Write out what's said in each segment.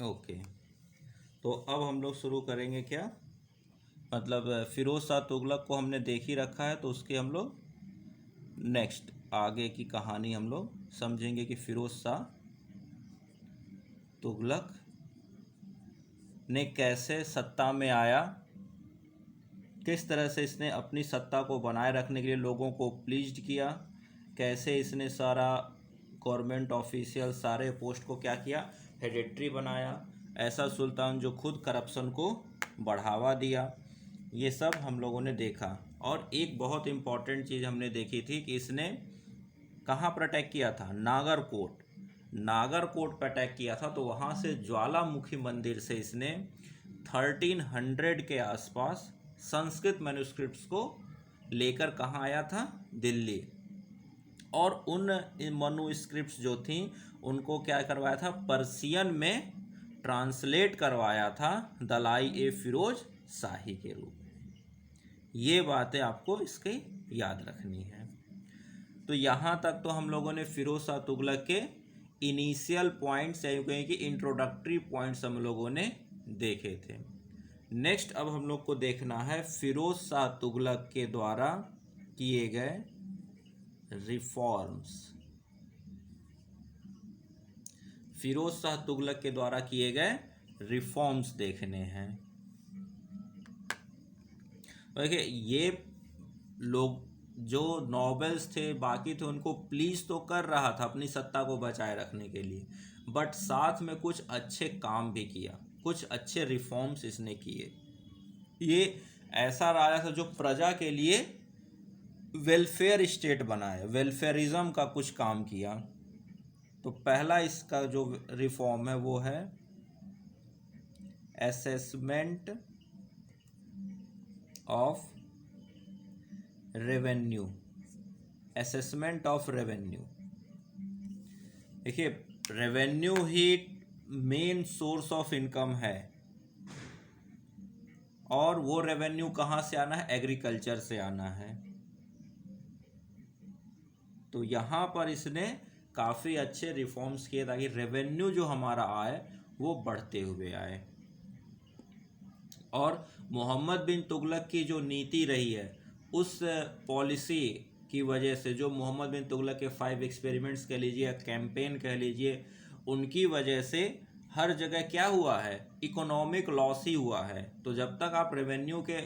Okay, तो अब हम लोग शुरू करेंगे क्या, मतलब फिरोज शाह तुगलक को हमने देख ही रखा है, तो उसके हम लोग नेक्स्ट आगे की कहानी हम लोग समझेंगे कि फिरोज शाह तुगलक ने कैसे सत्ता में आया, किस तरह से इसने अपनी सत्ता को बनाए रखने के लिए लोगों को प्लीज्ड किया, कैसे इसने सारा गवर्नमेंट ऑफिशियल सारे पोस्ट को क्या किया, हेरिडिटरी बनाया, ऐसा सुल्तान जो खुद करप्शन को बढ़ावा दिया, ये सब हम लोगों ने देखा। और एक बहुत इम्पॉर्टेंट चीज़ हमने देखी थी कि इसने कहाँ पर अटैक किया था, नागरकोट, नागरकोट पर अटैक किया था। तो वहाँ से ज्वालामुखी मंदिर से इसने 1300 के आसपास संस्कृत मैन्युस्क्रिप्ट्स को लेकर कहाँ आया था, दिल्ली। और उन मैन्युस्क्रिप्ट्स जो थी उनको क्या करवाया था, पर्शियन में ट्रांसलेट करवाया था दलाई ए फिरोज शाही के रूप में। ये बातें आपको इसकी याद रखनी है। तो यहाँ तक तो हम लोगों ने फिरोज शाह तुगलक के इनिशियल पॉइंट्स या यूँ कहें कि इंट्रोडक्टरी पॉइंट्स हम लोगों ने देखे थे। नेक्स्ट अब हम लोग को देखना है फिरोज शाह तुगलक के द्वारा किए गए रिफॉर्म्स। फिरोज शाह तुगलक के द्वारा किए गए रिफॉर्म्स देखने हैं। देखिए, ये लोग जो नॉबल्स थे बाकी थे उनको प्लीज तो कर रहा था अपनी सत्ता को बचाए रखने के लिए, बट साथ में कुछ अच्छे काम भी किया, कुछ अच्छे रिफॉर्म्स इसने किए। ये ऐसा राजा था जो प्रजा के लिए वेलफेयर स्टेट बनाए, वेलफेयरिज्म का कुछ काम किया। तो पहला इसका जो रिफॉर्म है वो है assessment of revenue, assessment of revenue. देखिए, रेवेन्यू ही मेन सोर्स ऑफ इनकम है, और वो रेवेन्यू कहाँ से आना है, एग्रीकल्चर से आना है। तो यहाँ पर इसने काफ़ी अच्छे रिफॉर्म्स किए ताकि रेवेन्यू जो हमारा आए वो बढ़ते हुए आए। और मोहम्मद बिन तुगलक की जो नीति रही है उस पॉलिसी की वजह से, जो मोहम्मद बिन तुगलक के 5 एक्सपेरिमेंट्स कह लीजिए या कैंपेन कह लीजिए, उनकी वजह से हर जगह क्या हुआ है, इकोनॉमिक लॉस ही हुआ है। तो जब तक आप रेवेन्यू के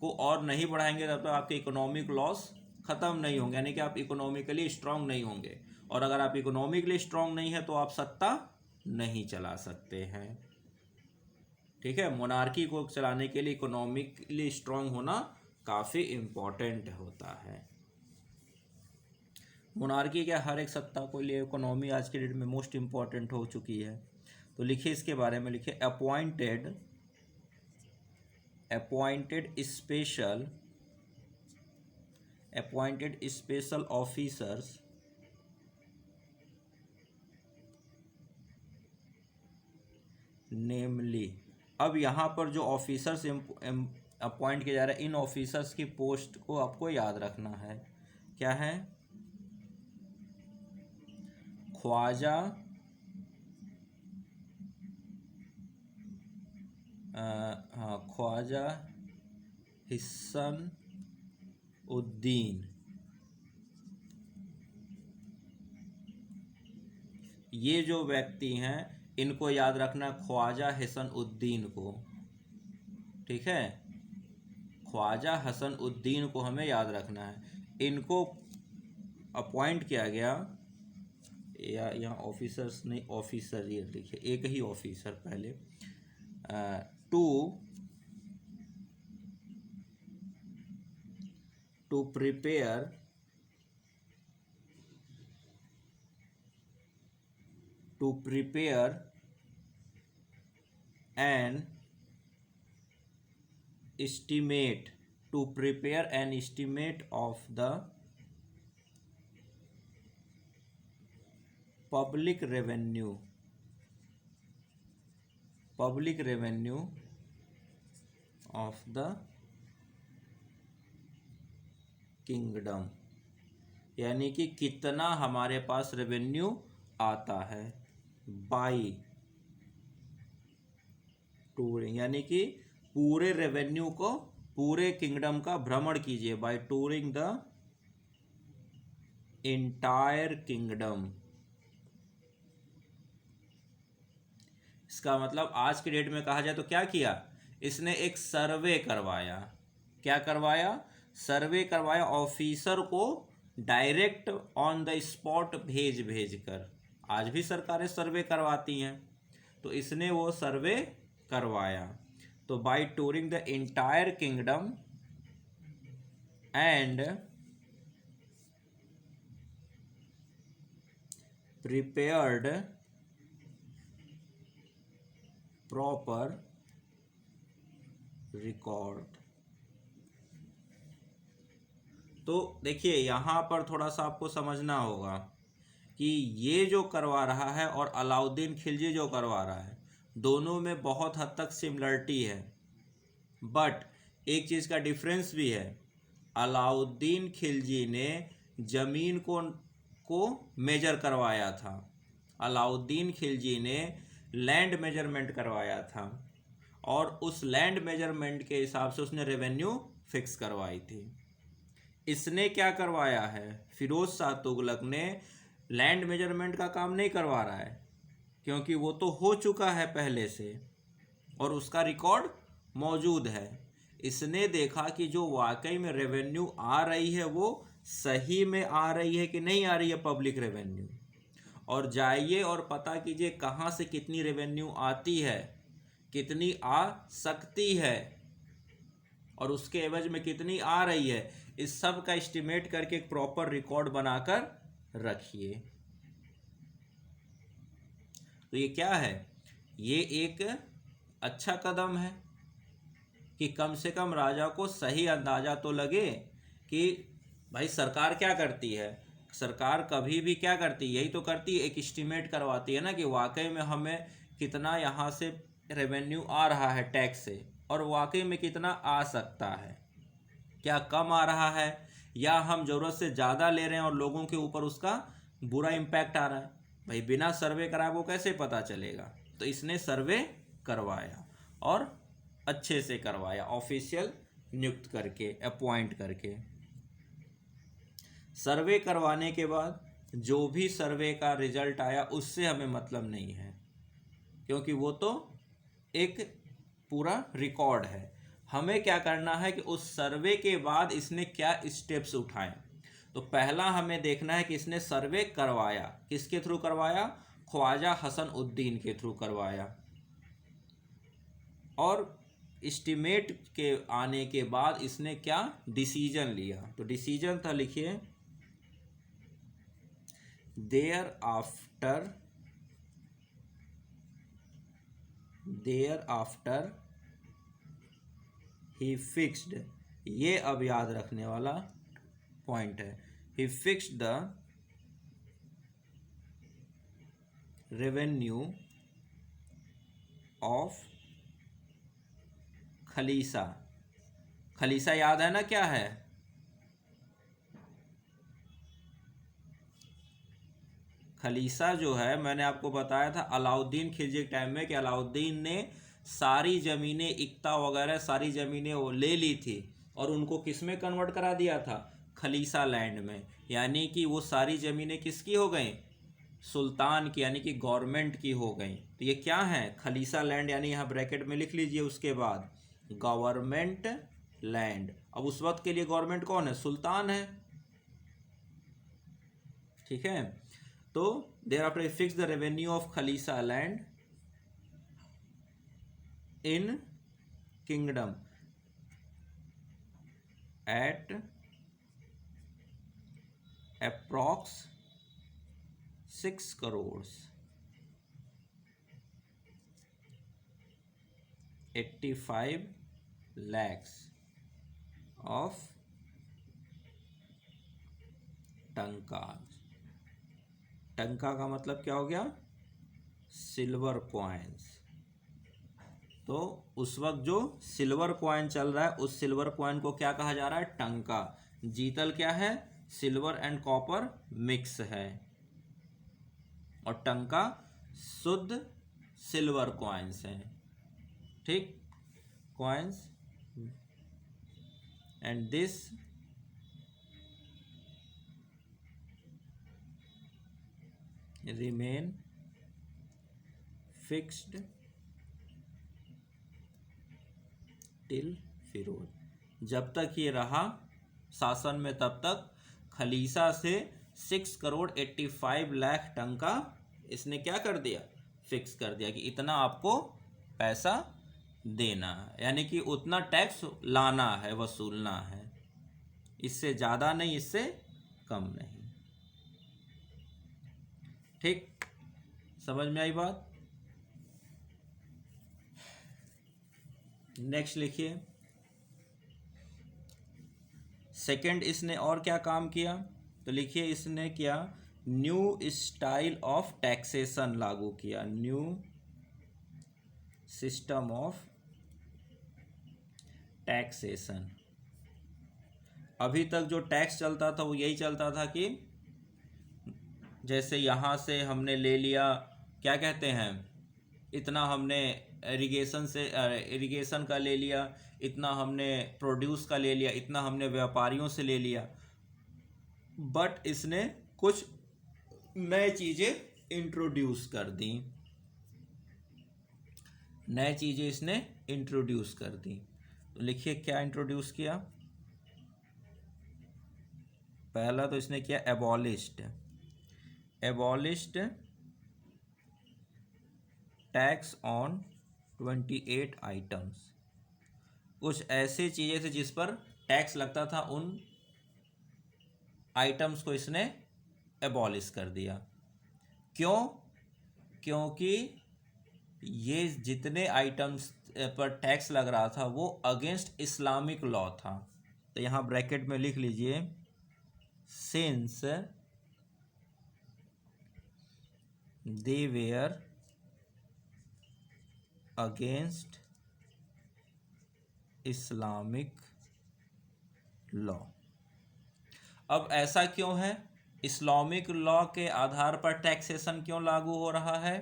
को और नहीं बढ़ाएंगे तब तक आपके इकोनॉमिक लॉस ख़त्म नहीं होंगे, यानी कि आप इकोनॉमिकली स्ट्रांग नहीं होंगे। और अगर आप इकोनॉमिकली स्ट्रांग नहीं है तो आप सत्ता नहीं चला सकते हैं। ठीक है, मोनार्की को चलाने के लिए इकोनॉमिकली स्ट्रांग होना काफ़ी इम्पोर्टेंट होता है। मोनार्की क्या, हर एक सत्ता को लिए इकोनॉमी आज के डेट में मोस्ट इम्पॉर्टेंट हो चुकी है। तो लिखिए इसके बारे में, लिखिए अपॉइंटेड स्पेशल ऑफिसर्स नेमली। अब यहाँ पर जो ऑफिसर्स अपॉइंट किया जा रहा है, इन ऑफिसर्स की पोस्ट को आपको याद रखना है। क्या है, ख्वाजा ख्वाजा हिस्सन उद्दीन, ये जो व्यक्ति हैं इनको याद रखना, ख्वाजा हसन उद्दीन को। ठीक है, ख्वाजा हसन उद्दीन को हमें याद रखना है। इनको अपॉइंट किया गया, या यहाँ ऑफिसर्स नहीं, ऑफिसर ये लिखिए, एक ही ऑफिसर पहले, to prepare an estimate to prepare an estimate of the public revenue of the kingdom, यानी कि कितना हमारे पास रेवेन्यू आता है, बाई टूरिंग, यानी कि पूरे रेवेन्यू को, पूरे किंगडम का भ्रमण कीजिए, by touring the entire kingdom. इसका मतलब आज के डेट में कहा जाए तो क्या किया, इसने एक सर्वे करवाया। क्या करवाया, सर्वे करवाया, ऑफिसर को डायरेक्ट ऑन द स्पॉट भेज भेज कर। आज भी सरकारें सर्वे करवाती हैं, तो इसने वो सर्वे करवाया। तो by touring the entire kingdom and prepared proper record. तो देखिए यहाँ पर थोड़ा सा आपको समझना होगा कि ये जो करवा रहा है और अलाउद्दीन खिलजी जो करवा रहा है, दोनों में बहुत हद तक सिमिलरिटी है, बट एक चीज़ का डिफरेंस भी है। अलाउद्दीन खिलजी ने ज़मीन को मेजर करवाया था, अलाउद्दीन खिलजी ने लैंड मेजरमेंट करवाया था, और उस लैंड मेजरमेंट के हिसाब से उसने रेवेन्यू फिक्स करवाई थी। इसने क्या करवाया है, फिरोज शाह तुगलक ने लैंड मेजरमेंट का काम नहीं करवा रहा है, क्योंकि वो तो हो चुका है पहले से और उसका रिकॉर्ड मौजूद है। इसने देखा कि जो वाकई में रेवेन्यू आ रही है वो सही में आ रही है कि नहीं आ रही है पब्लिक रेवेन्यू, और जाइए और पता कीजिए कहाँ से कितनी रेवेन्यू आती है, कितनी आ सकती है, और उसके एवज में कितनी आ रही है। इस सब का एस्टिमेट करके एक प्रॉपर रिकॉर्ड बनाकर रखिए। तो ये क्या है, ये एक अच्छा कदम है कि कम से कम राजा को सही अंदाजा तो लगे कि भाई सरकार क्या करती है। सरकार कभी भी क्या करती है, यही तो करती है, एक एस्टिमेट करवाती है ना कि वाकई में हमें कितना यहाँ से रेवेन्यू आ रहा है टैक्स से, और वाकई में कितना आ सकता है, क्या कम आ रहा है या हम ज़रूरत से ज़्यादा ले रहे हैं और लोगों के ऊपर उसका बुरा इम्पैक्ट आ रहा है। भाई बिना सर्वे कराए वो कैसे पता चलेगा। तो इसने सर्वे करवाया और अच्छे से करवाया, ऑफिशियल नियुक्त करके, अपॉइंट करके। सर्वे करवाने के बाद जो भी सर्वे का रिजल्ट आया उससे हमें मतलब नहीं है, क्योंकि वो तो एक पूरा रिकॉर्ड है। हमें क्या करना है कि उस सर्वे के बाद इसने क्या स्टेप्स उठाए। तो पहला हमें देखना है कि इसने सर्वे करवाया, किसके थ्रू करवाया, ख्वाजा हसन उद्दीन के थ्रू करवाया, और एस्टिमेट के आने के बाद इसने क्या डिसीजन लिया। तो डिसीजन था, लिखिए, देयर आफ्टर ही फिक्स्ड, ये अब याद रखने वाला पॉइंट है, ही fixed the revenue of khalisa. Khalisa याद है ना क्या है, खलीसा जो है मैंने आपको बताया था अलाउद्दीन खिलजी के टाइम में कि अलाउद्दीन ने सारी ज़मीनें, इक्ता वगैरह सारी ज़मीनें वो ले ली थी और उनको किस में कन्वर्ट करा दिया था, खलीसा लैंड में। यानी कि वो सारी ज़मीनें किसकी हो गई, सुल्तान की, यानी कि गवर्नमेंट की हो गई। तो ये क्या है, खलीसा लैंड, यानी यहाँ ब्रैकेट में लिख लीजिए उसके बाद गवर्नमेंट लैंड। अब उस वक्त के लिए गवर्नमेंट कौन है, सुल्तान है, ठीक है। तो thereafter fix the revenue of khalisa land in kingdom at approx 6 crores 85 lakhs of टंकाज। टंका का मतलब क्या हो गया, सिल्वर कॉइन्स। तो उस वक्त जो सिल्वर कॉइन चल रहा है उस सिल्वर कॉइन को क्या कहा जा रहा है, टंका। जीतल क्या है, सिल्वर एंड कॉपर मिक्स है, और टंका शुद्ध सिल्वर कॉइन्स हैं। ठीक, coins, and this remain fixed till Firoz, जब तक ये रहा शासन में तब तक खलीसा से 6,85,00,000 टन का इसने क्या कर दिया, फिक्स कर दिया कि इतना आपको पैसा देना है, यानी कि उतना टैक्स लाना है, वसूलना है, इससे ज़्यादा नहीं, इससे कम नहीं। ठीक, समझ में आई बात। नेक्स्ट लिखिए, सेकंड इसने और क्या काम किया, तो लिखिए इसने क्या, न्यू स्टाइल ऑफ टैक्सेशन लागू किया, न्यू सिस्टम ऑफ टैक्सेशन। अभी तक जो टैक्स चलता था वो यही चलता था कि जैसे यहाँ से हमने ले लिया, क्या कहते हैं, इतना हमने इरिगेशन का ले लिया, इतना हमने प्रोड्यूस का ले लिया, इतना हमने व्यापारियों से ले लिया, बट इसने कुछ नए चीज़ें इंट्रोड्यूस कर दी, नए चीज़ें इसने इंट्रोड्यूस कर दी। तो लिखिए क्या इंट्रोड्यूस किया, पहला तो इसने किया एबॉलिश्ड टैक्स ऑन 28 आइटम्स, कुछ ऐसी चीज़ें थी जिस पर टैक्स लगता था, उन आइटम्स को इसने एबॉलिश कर दिया। क्यों, क्योंकि ये जितने आइटम्स पर टैक्स लग रहा था वो अगेंस्ट इस्लामिक लॉ था। तो यहाँ ब्रैकेट में लिख लीजिए, since they were against Islamic law. अब ऐसा क्यों है, इस्लामिक लॉ के आधार पर टैक्सेशन क्यों लागू हो रहा है,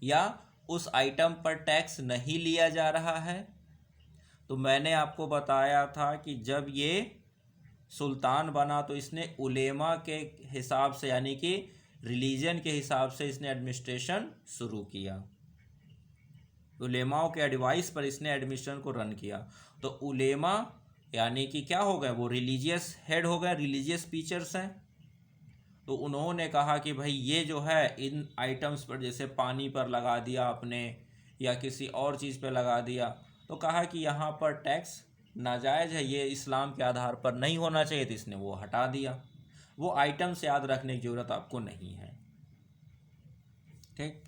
या उस आइटम पर टैक्स नहीं लिया जा रहा है। तो मैंने आपको बताया था कि जब ये सुल्तान बना तो इसने उलेमा के हिसाब से, यानी कि रिलीजन के हिसाब से इसने एडमिनिस्ट्रेशन शुरू किया, उलेमाओं के एडवाइस पर इसने एडमिनिस्ट्रेशन को रन किया। तो उलेमा यानी कि क्या हो गए, वो रिलीजियस हेड हो गए, रिलीजियस टीचर्स हैं। तो उन्होंने कहा कि भाई ये जो है इन आइटम्स पर, जैसे पानी पर लगा दिया आपने या किसी और चीज़ पर लगा दिया, तो कहा कि यहाँ पर टैक्स नाजायज़ है, ये इस्लाम के आधार पर नहीं होना चाहिए, तो इसने वो हटा दिया। वो आइटम्स याद रखने की ज़रूरत आपको नहीं है, ठीक।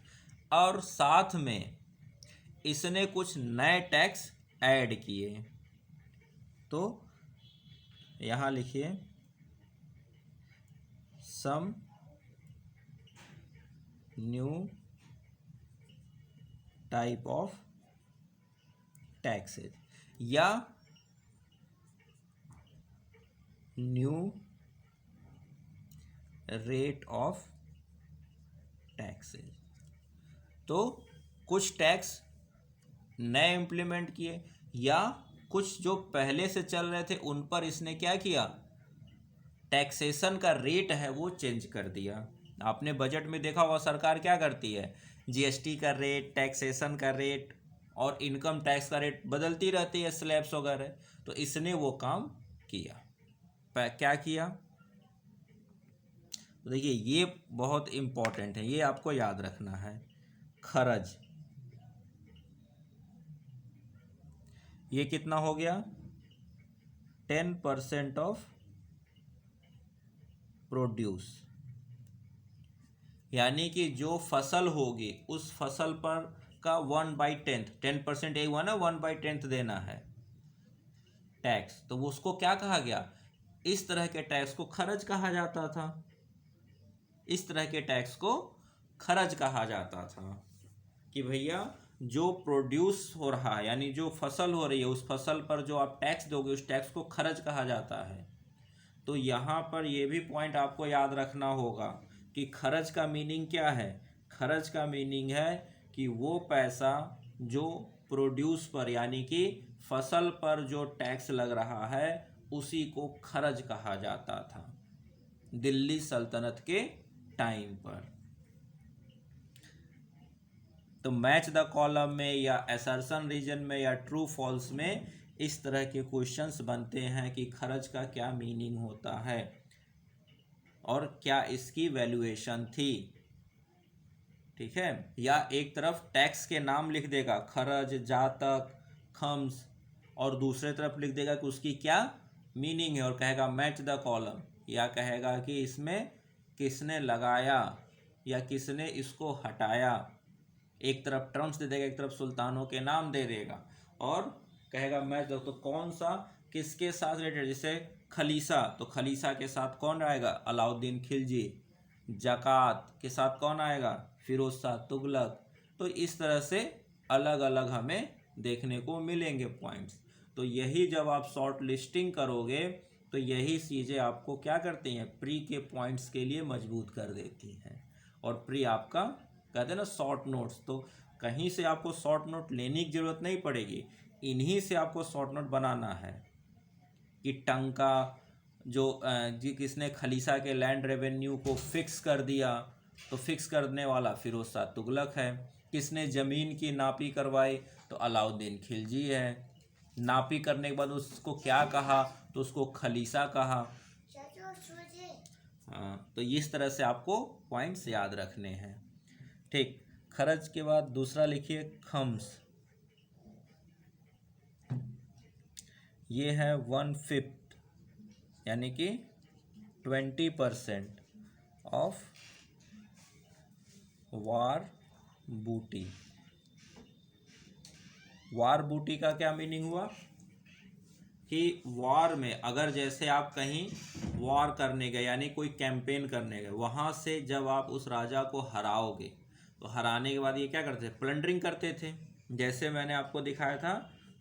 और साथ में इसने कुछ नए टैक्स ऐड किए, तो यहाँ लिखिए some new type of taxes या न्यू रेट ऑफ टैक्सेस। तो कुछ टैक्स नए इम्प्लीमेंट किए, या कुछ जो पहले से चल रहे थे उन पर इसने क्या किया, टैक्सेशन का रेट है वो चेंज कर दिया। आपने बजट में देखा हुआ सरकार क्या करती है, जीएसटी का रेट, टैक्सेशन का रेट और इनकम टैक्स का रेट बदलती रहती है, स्लैब्स वगैरह। तो इसने वो काम किया। क्या किया, तो देखिए ये बहुत इम्पोर्टेंट है, ये आपको याद रखना है। खर्च, ये कितना हो गया, 10% ऑफ प्रोड्यूस, यानी कि जो फसल होगी उस फसल पर का 1/10, 10% एक हुआ ना, 1/10 देना है टैक्स। तो वो उसको क्या कहा गया, इस तरह के टैक्स को खर्च कहा जाता था, इस तरह के टैक्स को खर्च कहा जाता था कि भैया जो प्रोड्यूस हो रहा है, यानी जो फसल हो रही है, उस फसल पर जो आप टैक्स दोगे उस टैक्स को खर्च कहा जाता है। तो यहाँ पर ये भी पॉइंट आपको याद रखना होगा कि खर्च का मीनिंग क्या है। खर्च का मीनिंग है कि वो पैसा जो प्रोड्यूस पर यानी कि फसल पर जो टैक्स लग रहा है उसी को खर्च कहा जाता था दिल्ली सल्तनत के टाइम पर। तो मैच द कॉलम में या असर्शन रीजन में या ट्रू फॉल्स में इस तरह के क्वेश्चंस बनते हैं कि खर्च का क्या मीनिंग होता है और क्या इसकी वैल्यूएशन थी। ठीक है, या एक तरफ टैक्स के नाम लिख देगा खर्च, जातक, खम्स, और दूसरे तरफ लिख देगा कि उसकी क्या मीनिंग है और कहेगा मैच द कॉलम, या कहेगा कि इसमें किसने लगाया या किसने इसको हटाया। एक तरफ टर्म्स दे देगा, एक तरफ सुल्तानों के नाम दे देगा और कहेगा मैच द, तो कौन सा किसके साथ रिलेटेड। जैसे खलीसा, तो खलीसा के साथ कौन आएगा, अलाउद्दीन खिलजी। ज़कात के साथ कौन आएगा, फिरोज शाह तुगलक। तो इस तरह से अलग अलग हमें देखने को मिलेंगे पॉइंट्स। तो यही जब आप शॉर्ट लिस्टिंग करोगे तो यही चीज़ें आपको क्या करती हैं, प्री के पॉइंट्स के लिए मजबूत कर देती हैं। और प्री आपका कहते हैं ना शॉर्ट नोट्स, तो कहीं से आपको शॉर्ट नोट लेने की ज़रूरत नहीं पड़ेगी, इन्हीं से आपको शॉर्ट नोट बनाना है। कि टंका जी किसने खलीसा के लैंड रेवेन्यू को फिक्स कर दिया, तो फिक्स करने वाला फिरोज शाह तुगलक है। किसने ज़मीन की नापी करवाई, तो अलाउद्दीन खिलजी है। नापी करने के बाद उसको क्या कहा, तो उसको खलीसा कहा। हाँ, तो इस तरह से आपको पॉइंट्स याद रखने हैं। ठीक, खर्च के बाद दूसरा लिखिए खम्स। ये है 1/5 यानी कि 20% ऑफ वार बूटी। वार बूटी का क्या मीनिंग हुआ कि वार में अगर जैसे आप कहीं वार करने गए यानी कोई कैंपेन करने गए, वहाँ से जब आप उस राजा को हराओगे तो हराने के बाद ये क्या करते थे, प्लंडरिंग करते थे। जैसे मैंने आपको दिखाया था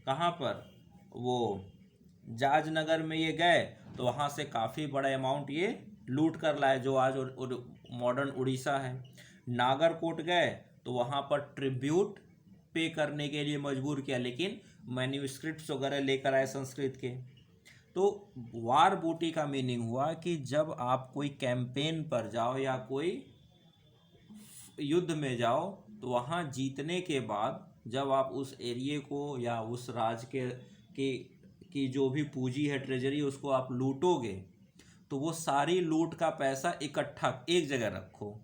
कहाँ पर, वो जाजनगर में ये गए तो वहाँ से काफ़ी बड़ा अमाउंट ये लूट कर लाए, जो आज मॉडर्न उड़ीसा है। नागरकोट गए तो वहाँ पर ट्रिब्यूट पे करने के लिए मजबूर किया, लेकिन मैन्यूस्क्रिप्ट्स वगैरह लेकर आए संस्कृत के। तो वार बूटी का मीनिंग हुआ कि जब आप कोई कैंपेन पर जाओ या कोई युद्ध में जाओ तो वहाँ जीतने के बाद जब आप उस एरिए को या उस राज्य की जो भी पूंजी है, ट्रेजरी, उसको आप लूटोगे तो वो सारी लूट का पैसा इकट्ठा एक जगह रखो,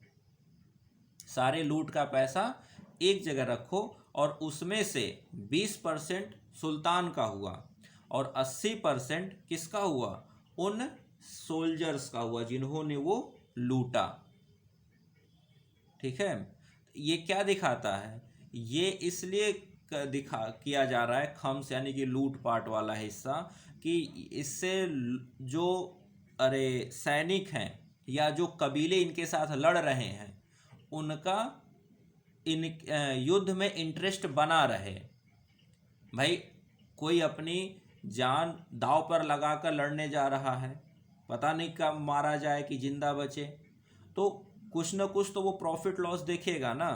सारे लूट का पैसा एक जगह रखो और उसमें से 20% सुल्तान का हुआ और 80% किसका हुआ, उन सोल्जर्स का हुआ जिन्होंने वो लूटा। ठीक है, ये क्या दिखाता है, ये इसलिए किया जा रहा है खम्स यानी कि लूटपाट वाला हिस्सा, कि इससे जो सैनिक हैं या जो कबीले इनके साथ लड़ रहे हैं उनका इन युद्ध में इंटरेस्ट बना रहे। भाई कोई अपनी जान दांव पर लगाकर लड़ने जा रहा है, पता नहीं कब मारा जाए कि जिंदा बचे, तो कुछ न कुछ तो वो प्रॉफिट लॉस देखेगा ना।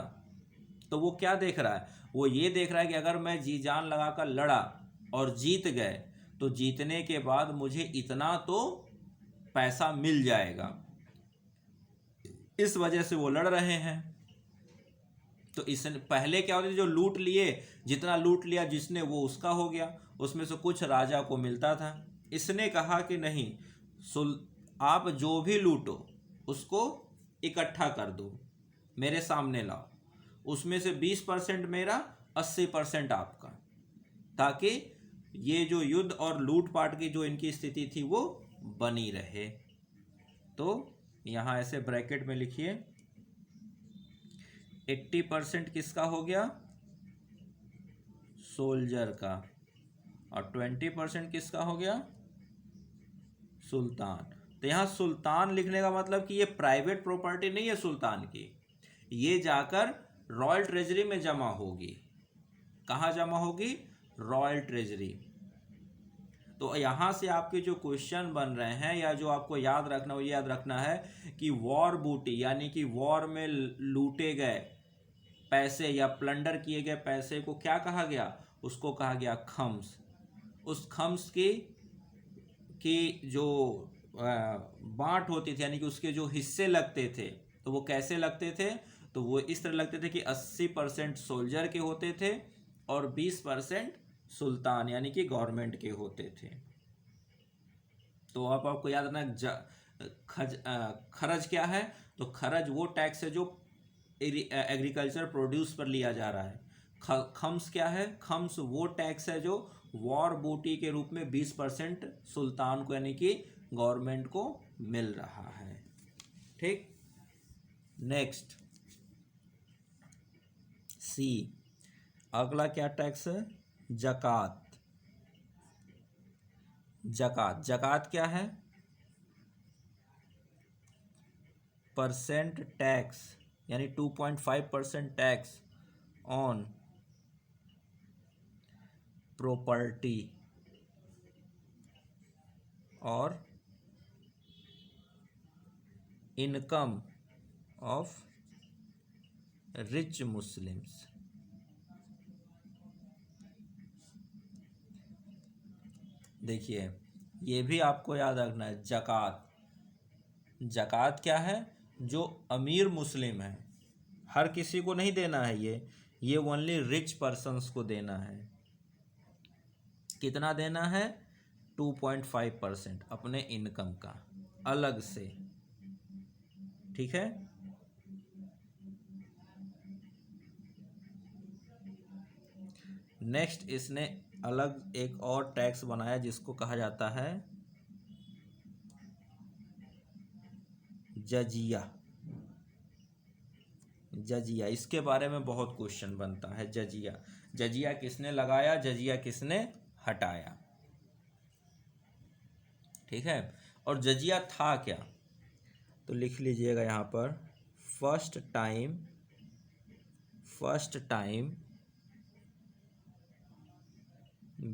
तो वो क्या देख रहा है, वो ये देख रहा है कि अगर मैं जी जान लगाकर लड़ा और जीत गए तो जीतने के बाद मुझे इतना तो पैसा मिल जाएगा, इस वजह से वो लड़ रहे हैं। तो इस पहले क्या होता था, जो लूट लिए, जितना लूट लिया जिसने वो उसका हो गया, उसमें से कुछ राजा को मिलता था। इसने कहा कि नहीं, आप जो भी लूटो उसको इकट्ठा कर दो, मेरे सामने लाओ, उसमें से 20% मेरा, 80% आपका, ताकि ये जो युद्ध और लूटपाट की जो इनकी स्थिति थी वो बनी रहे। तो यहाँ ऐसे ब्रैकेट में लिखिए 80% किसका हो गया, सोल्जर का, और 20% किसका हो गया, सुल्तान। तो यहाँ सुल्तान लिखने का मतलब कि ये प्राइवेट प्रॉपर्टी नहीं है सुल्तान की, ये जाकर रॉयल ट्रेजरी में जमा होगी। कहाँ जमा होगी, रॉयल ट्रेजरी। तो यहाँ से आपके जो क्वेश्चन बन रहे हैं या जो आपको याद रखना, वो याद रखना है कि वॉर बूटी यानी कि वॉर में लूटे गए पैसे या प्लंडर किए गए पैसे को क्या कहा गया, उसको कहा गया खम्स। उस खम्स की जो बांट होती थी, यानी कि उसके जो हिस्से लगते थे, तो वो कैसे लगते थे, तो वो इस तरह लगते थे कि 80% सोल्जर के होते थे और 20% सुल्तान यानी कि गवर्नमेंट के होते थे। तो आप आपको याद रखना खर्च क्या है, तो खर्च वो टैक्स है जो एग्रीकल्चर प्रोड्यूस पर लिया जा रहा है। खम्स क्या है, खम्स वो टैक्स है जो वॉर बूटी के रूप में 20% सुल्तान को यानी कि गवर्नमेंट को मिल रहा है। ठीक, नेक्स्ट सी, अगला क्या टैक्स है, जकात। जकात क्या है, परसेंट टैक्स, यानी 2.5% टैक्स ऑन प्रॉपर्टी और इनकम ऑफ रिच मुस्लिम्स। देखिए, ये भी आपको याद रखना है, जकात क्या है, जो अमीर मुस्लिम है, हर किसी को नहीं देना है, ये ओनली रिच पर्सन्स को देना है। कितना देना है, 2.5% अपने इनकम का अलग से। ठीक है, नेक्स्ट इसने अलग एक और टैक्स बनाया जिसको कहा जाता है जजिया। इसके बारे में बहुत क्वेश्चन बनता है। जजिया किसने लगाया, जजिया किसने हटाया। ठीक है, और जजिया था क्या, तो लिख लीजिएगा यहाँ पर, first time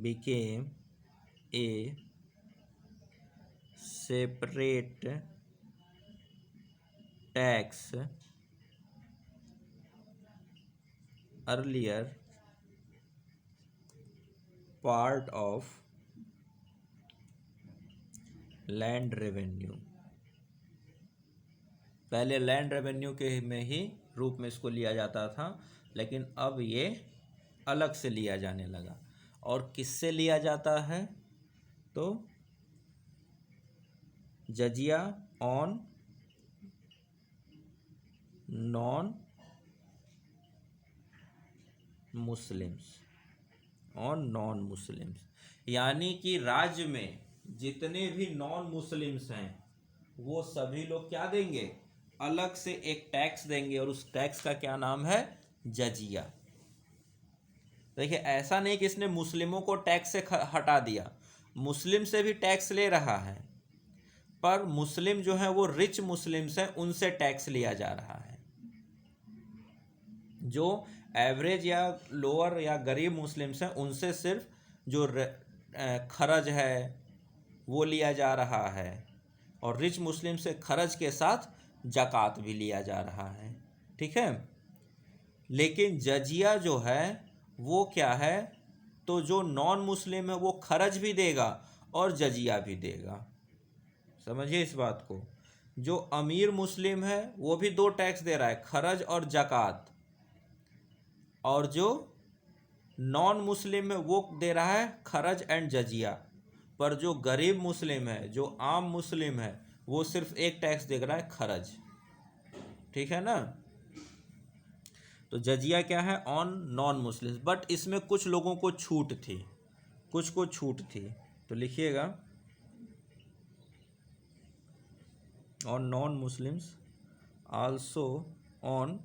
became a separate tax earlier part of land revenue. पहले लैंड रेवेन्यू के में ही रूप में इसको लिया जाता था, लेकिन अब ये अलग से लिया जाने लगा। और किससे लिया जाता है, तो जजिया ऑन नॉन मुस्लिम्स, यानी कि राज्य में जितने भी नॉन मुस्लिम्स हैं वो सभी लोग क्या देंगे, अलग से एक टैक्स देंगे, और उस टैक्स का क्या नाम है, जजिया। देखिए, ऐसा नहीं कि इसने मुस्लिमों को टैक्स से हटा दिया, मुस्लिम से भी टैक्स ले रहा है, पर मुस्लिम जो है वो रिच मुस्लिम्स हैं, उनसे टैक्स लिया जा रहा है। जो एवरेज या लोअर या गरीब मुस्लिम्स हैं उनसे सिर्फ जो खर्च है वो लिया जा रहा है, और रिच मुस्लिम से खर्च के साथ जकात भी लिया जा रहा है। ठीक है, लेकिन जजिया जो है वो क्या है, तो जो नॉन मुस्लिम है वो खर्च भी देगा और जजिया भी देगा। समझिए इस बात को, जो अमीर मुस्लिम है वो भी 2 टैक्स दे रहा है, खर्च और जकात, और जो नॉन मुस्लिम है वो दे रहा है खर्च एंड जजिया। पर जो गरीब मुस्लिम है, जो आम मुस्लिम है, वो सिर्फ एक टैक्स दे रहा है, खर्च। ठीक है ना, तो जजिया क्या है, ऑन नॉन मुस्लिम्स, बट इसमें कुछ लोगों को छूट थी, कुछ को छूट थी, तो लिखिएगा on non Muslims also on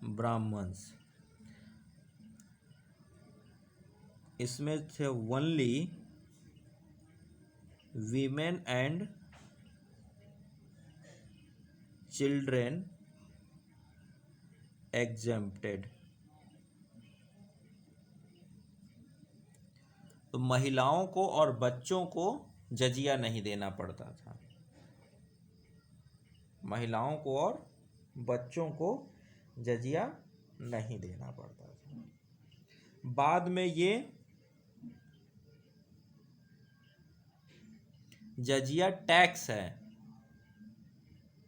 Brahmans. इसमें थे only women and children exempted. तो महिलाओं को और बच्चों को जजिया नहीं देना पड़ता था, महिलाओं को और बच्चों को जजिया नहीं देना पड़ता था। बाद में ये जजिया टैक्स है।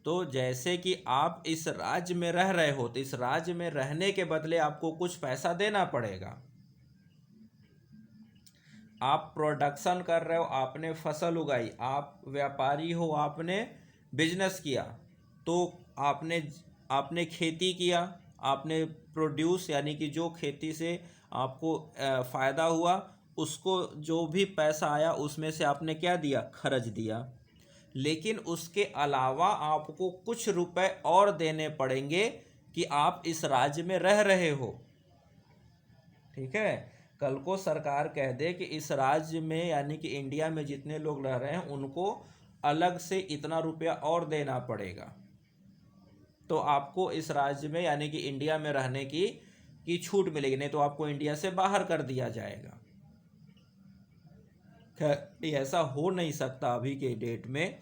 तो जैसे कि आप इस राज्य में रह रहे हो तो इस राज्य में रहने के बदले आपको कुछ पैसा देना पड़ेगा। आप प्रोडक्शन कर रहे हो, आपने फसल उगाई, आप व्यापारी हो, आपने बिजनेस किया, तो आपने खेती किया, आपने प्रोड्यूस यानी कि जो खेती से आपको फ़ायदा हुआ, उसको जो भी पैसा आया उसमें से आपने क्या दिया, खर्च दिया। लेकिन उसके अलावा आपको कुछ रुपए और देने पड़ेंगे कि आप इस राज्य में रह रहे हो। ठीक है, कल को सरकार कह दे कि इस राज्य में यानी कि इंडिया में जितने लोग रह रहे हैं उनको अलग से इतना रुपया और देना पड़ेगा, तो आपको इस राज्य में यानी कि इंडिया में रहने की छूट मिलेगी, नहीं तो आपको इंडिया से बाहर कर दिया जाएगा। खैर ऐसा हो नहीं सकता अभी के डेट में,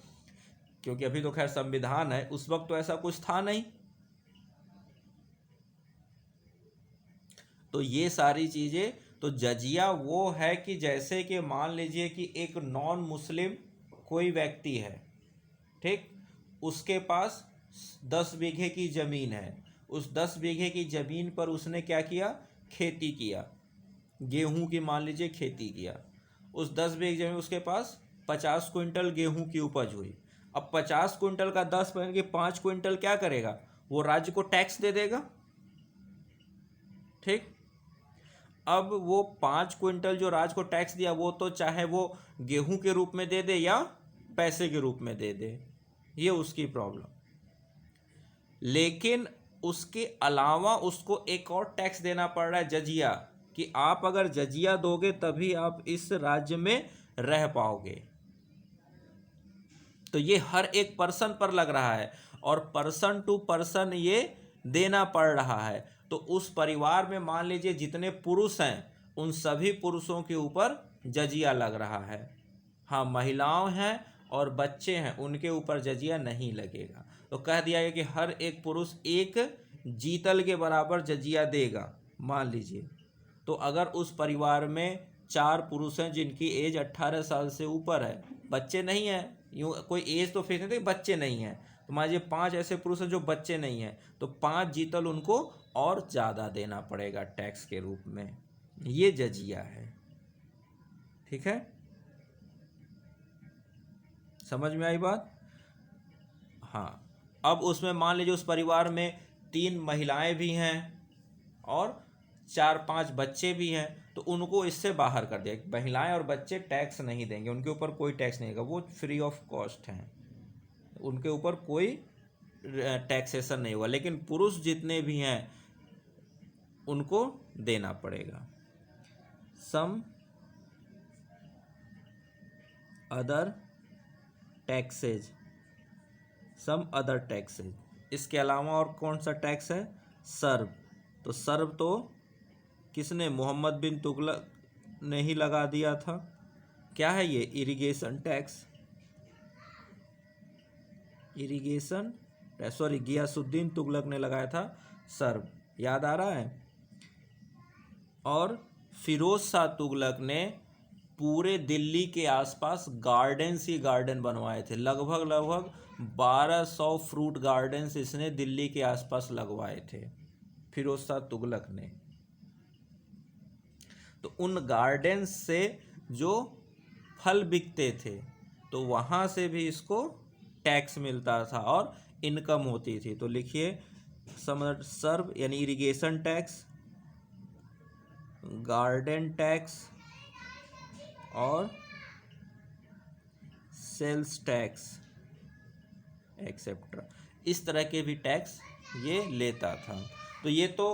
क्योंकि अभी तो खैर संविधान है, उस वक्त तो ऐसा कुछ था नहीं। तो ये सारी चीज़ें, तो जजिया वो है कि जैसे कि मान लीजिए कि एक नॉन मुस्लिम कोई व्यक्ति है, ठीक, उसके पास 10 बीघे की ज़मीन है, उस 10 बीघे की ज़मीन पर उसने क्या किया, खेती किया, गेहूं की मान लीजिए खेती किया। उस 10 बीघे ज़मीन उसके पास 50 क्विंटल गेहूं की उपज हुई। अब 50 क्विंटल का 10 यानी कि 5 क्विंटल क्या करेगा, वो राज्य को टैक्स दे देगा। ठीक, अब वो 5 क्विंटल जो राज्य को टैक्स दिया वो तो चाहे वो गेहूं के रूप में दे दे या पैसे के रूप में दे दे, ये उसकी प्रॉब्लम। लेकिन उसके अलावा उसको एक और टैक्स देना पड़ रहा है, जजिया, कि आप अगर जजिया दोगे तभी आप इस राज्य में रह पाओगे। तो ये हर एक पर्सन पर लग रहा है और पर्सन टू पर्सन ये देना पड़ रहा है। तो उस परिवार में मान लीजिए जितने पुरुष हैं उन सभी पुरुषों के ऊपर जजिया लग रहा है। हाँ, महिलाओं हैं और बच्चे हैं उनके ऊपर जजिया नहीं लगेगा। तो कह दिया गया कि हर एक पुरुष एक जीतल के बराबर जजिया देगा। मान लीजिए तो अगर उस परिवार में 4 पुरुष हैं जिनकी एज 18 साल से ऊपर है, बच्चे नहीं हैं, यूँ कोई एज तो फिक्स नहीं थी, बच्चे नहीं हैं, तो मान लीजिए 5 ऐसे पुरुष हैं जो बच्चे नहीं हैं, तो 5 जीतल उनको और ज़्यादा देना पड़ेगा टैक्स के रूप में। ये जजिया है। ठीक है, समझ में आई बात? हाँ, अब उसमें मान लीजिए उस परिवार में 3 महिलाएं भी हैं और 4-5 बच्चे भी हैं, तो उनको इससे बाहर कर दिया। महिलाएं और बच्चे टैक्स नहीं देंगे, उनके ऊपर कोई टैक्स नहीं देगा, वो फ्री ऑफ कॉस्ट हैं, उनके ऊपर कोई टैक्सेशन नहीं होगा। लेकिन पुरुष जितने भी हैं उनको देना पड़ेगा। Some other taxes, some other taxes, इसके अलावा और कौन सा टैक्स है, सर्व। तो सर्व तो किसने, मोहम्मद बिन तुगलक ने ही लगा दिया था। क्या है ये, irrigation tax, irrigation, sorry Ghiyasuddin Tughlaq ने लगाया था सर्व, याद आ रहा है। और फिरोज शाह तुगलक ने पूरे दिल्ली के आसपास गार्डन्स ही गार्डन बनवाए थे, लगभग 1200 फ्रूट गार्डन्स इसने दिल्ली के आसपास लगवाए थे फिरोज शाह तुगलक ने। तो उन गार्डन्स से जो फल बिकते थे तो वहाँ से भी इसको टैक्स मिलता था और इनकम होती थी। तो लिखिए सर्व यानी इरिगेशन टैक्स, गार्डन टैक्स और सेल्स टैक्स एक्सेट्रा, इस तरह के भी टैक्स ये लेता था। तो ये तो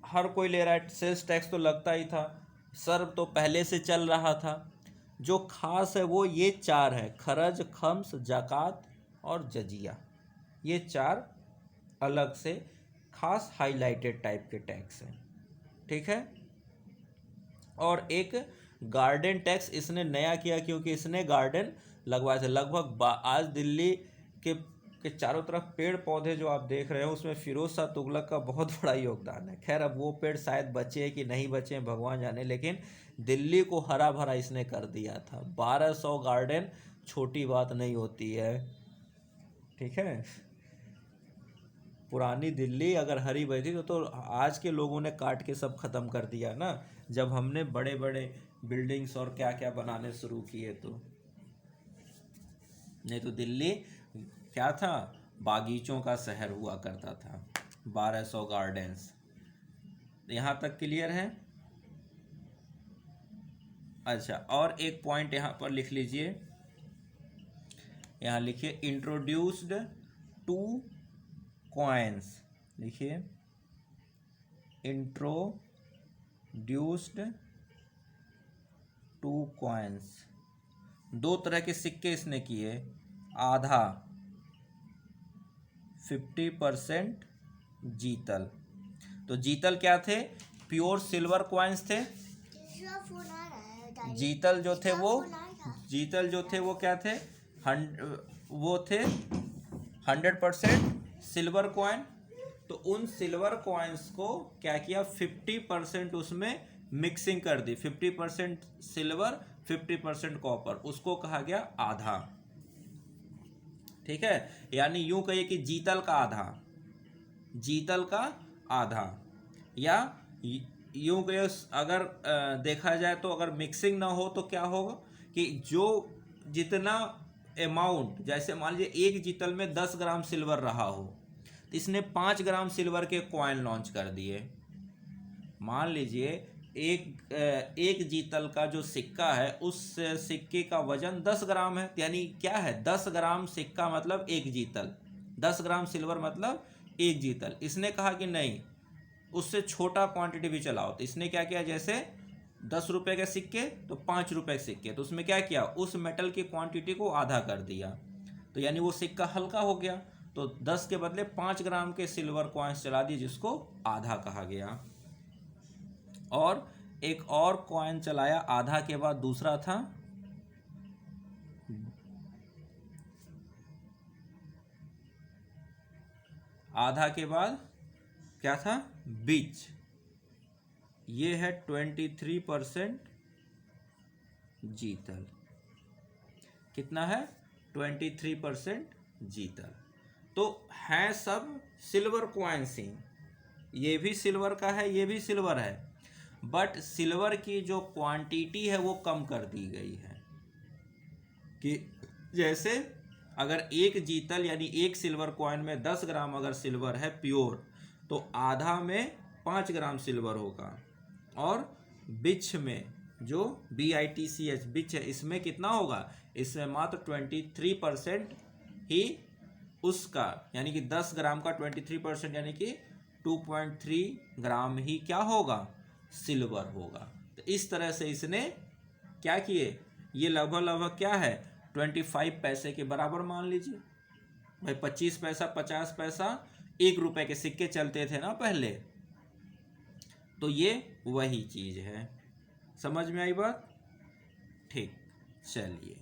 हर कोई ले रहा है, सेल्स टैक्स तो लगता ही था, सर्व तो पहले से चल रहा था। जो खास है वो ये 4 है, खरज, खम्स, ज़कात और जजिया, ये 4 अलग से खास हाईलाइटेड टाइप के टैक्स हैं। ठीक है, और एक गार्डन टैक्स इसने नया किया क्योंकि इसने गार्डन लगवाए थे। लगभग आज दिल्ली के के चारों तरफ पेड़ पौधे जो आप देख रहे हो उसमें फिरोज शाह तुगलक का बहुत बड़ा योगदान है। खैर अब वो पेड़ शायद बचे कि नहीं बचे भगवान जाने, लेकिन दिल्ली को हरा भरा इसने कर दिया था। 1200 गार्डन छोटी बात नहीं होती है, ठीक है। पुरानी दिल्ली अगर हरी भरी थी तो आज के लोगों ने काट के सब खत्म कर दिया ना, जब हमने बड़े बड़े बिल्डिंग्स और क्या क्या बनाने शुरू किए। तो नहीं तो दिल्ली क्या था, बागीचों का शहर हुआ करता था। 1200 गार्डन्स। यहाँ तक क्लियर है? अच्छा, और एक पॉइंट यहाँ पर लिख लीजिए, यहाँ लिखिए इंट्रोड्यूस्ड 2 कॉइन्स, लिखिए इंट्रोड्यूस्ड 2 कॉइन्स। 2 तरह के सिक्के इसने किए, आधा 50% जीतल। तो जीतल क्या थे? प्योर सिल्वर कॉइन्स थे। जीतल जो थे वो क्या थे? वो थे 100% सिल्वर कॉइन। तो उन सिल्वर कॉइन्स को क्या किया, 50% उसमें मिक्सिंग कर दी। 50% सिल्वर 50% कॉपर, उसको कहा गया आधा, ठीक है। यानी यूं कहिए कि जीतल का आधा, या यूं कहिए अगर देखा जाए तो अगर मिक्सिंग ना हो तो क्या होगा कि जो जितना अमाउंट, जैसे मान लीजिए एक जीतल में 10 ग्राम सिल्वर रहा हो तो इसने 5 ग्राम सिल्वर के कॉइन लॉन्च कर दिए। मान लीजिए एक जीतल का जो सिक्का है उस सिक्के का वजन 10 ग्राम है, यानी क्या है, 10 ग्राम सिक्का मतलब एक जीतल, 10 ग्राम सिल्वर मतलब एक जीतल। इसने कहा कि नहीं, उससे छोटा क्वांटिटी भी चलाओ। तो इसने क्या किया, जैसे 10 रुपए के सिक्के तो 5 रुपए के सिक्के, तो उसमें क्या किया, उस मेटल की क्वांटिटी को आधा कर दिया। तो यानी वो सिक्का हल्का हो गया। तो 10 के बदले 5 ग्राम के सिल्वर कॉइन्स चला दिए, जिसको आधा कहा गया। और एक और कॉइन चलाया आधा के बाद, दूसरा था आधा के बाद क्या था, बीच। ये है 23% जीतल। कितना है, 23% जीतल। तो है सब सिल्वर कॉइन्स ही, ये भी सिल्वर का है, ये भी सिल्वर है, बट सिल्वर की जो क्वांटिटी है वो कम कर दी गई है। कि जैसे अगर एक जीतल यानी एक सिल्वर कॉइन में 10 ग्राम अगर सिल्वर है प्योर, तो आधा में 5 ग्राम सिल्वर होगा। और बिच में जो BITCH बिच है, इसमें कितना होगा, इसमें मात्र 23% ही उसका, यानी कि 10 ग्राम का 23% यानी कि 2.3 ग्राम ही क्या होगा, सिल्वर होगा। तो इस तरह से इसने क्या किए, ये लगभग क्या है, 25 पैसे के बराबर मान लीजिए भाई। 25 पैसा 50 पैसा 1 रुपए के सिक्के चलते थे ना पहले, तो ये वही चीज है। समझ में आई बात? ठीक, चलिए।